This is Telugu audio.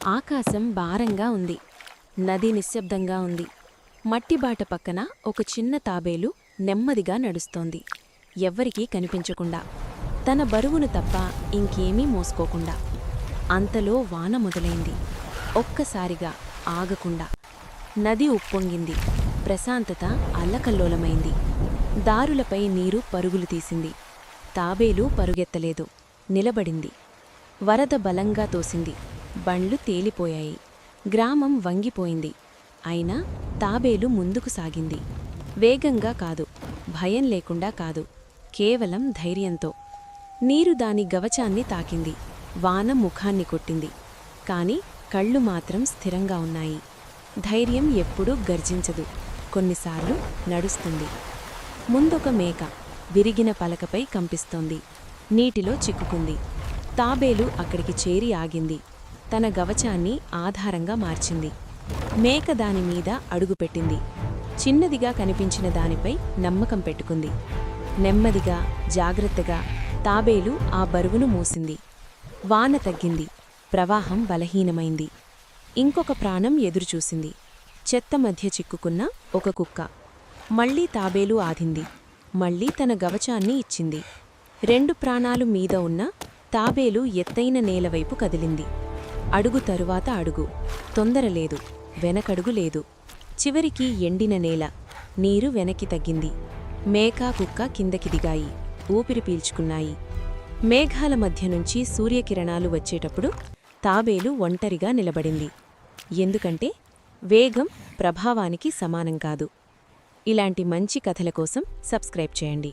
ఆకాశం భారంగా ఉంది. నది నిశ్శబ్దంగా ఉంది. మట్టిబాట పక్కన ఒక చిన్న తాబేలు నెమ్మదిగా నడుస్తోంది. ఎవ్వరికీ కనిపించకుండా, తన బరువును తప్ప ఇంకేమీ మోసుకోకుండా. అంతలో వాన మొదలైంది. ఒక్కసారిగా ఆగకుండా నది ఉప్పొంగింది. ప్రశాంతత అల్లకల్లోలమైంది. దారులపై నీరు పరుగులు తీసింది. తాబేలు పరుగెత్తలేదు, నిలబడింది. వరద బలంగా తోసింది. బండ్లు తేలిపోయాయి. గ్రామం వంగిపోయింది. అయినా తాబేలు ముందుకు సాగింది. వేగంగా కాదు, భయం లేకుండా కాదు, కేవలం ధైర్యంతో. నీరు దాని గవచాన్ని తాకింది. వాన ముఖాన్ని కొట్టింది. కాని కళ్ళు మాత్రం స్థిరంగా ఉన్నాయి. ధైర్యం ఎప్పుడూ గర్జించదు, కొన్నిసార్లు నడుస్తుంది. ముందొక మేక విరిగిన పలకపై కంపిస్తోంది. నీటిలో చిక్కుకుంది. తాబేలు అక్కడికి చేరి ఆగింది. తన గవచాన్ని ఆధారంగా మార్చింది. మేక దానిమీద అడుగుపెట్టింది. చిన్నదిగా కనిపించిన దానిపై నమ్మకం పెట్టుకుంది. నెమ్మదిగా, జాగ్రత్తగా తాబేలు ఆ బరువును మోసింది. వాన తగ్గింది. ప్రవాహం బలహీనమైంది. ఇంకొక ప్రాణం ఎదురుచూసింది. చెత్త మధ్య చిక్కుకున్న ఒక కుక్క. మళ్లీ తాబేలు ఆదింది. మళ్లీ తన గవచాన్ని ఇచ్చింది. 2 ప్రాణాలు మీద ఉన్న తాబేలు ఎత్తైన నేలవైపు కదిలింది. అడుగు తరువాత అడుగు. తొందరలేదు, వెనకడుగు లేదు. చివరికి ఎండిన నేల, నీరు వెనక్కి తగ్గింది. మేక, కుక్క కిందకి దిగాయి. ఊపిరి పీల్చుకున్నాయి. మేఘాల మధ్య నుంచి సూర్యకిరణాలు వచ్చేటప్పుడు తాబేలు ఒంటరిగా నిలబడింది. ఎందుకంటే వేగం ప్రభావానికి సమానం కాదు. ఇలాంటి మంచి కథల కోసం సబ్స్క్రైబ్ చేయండి.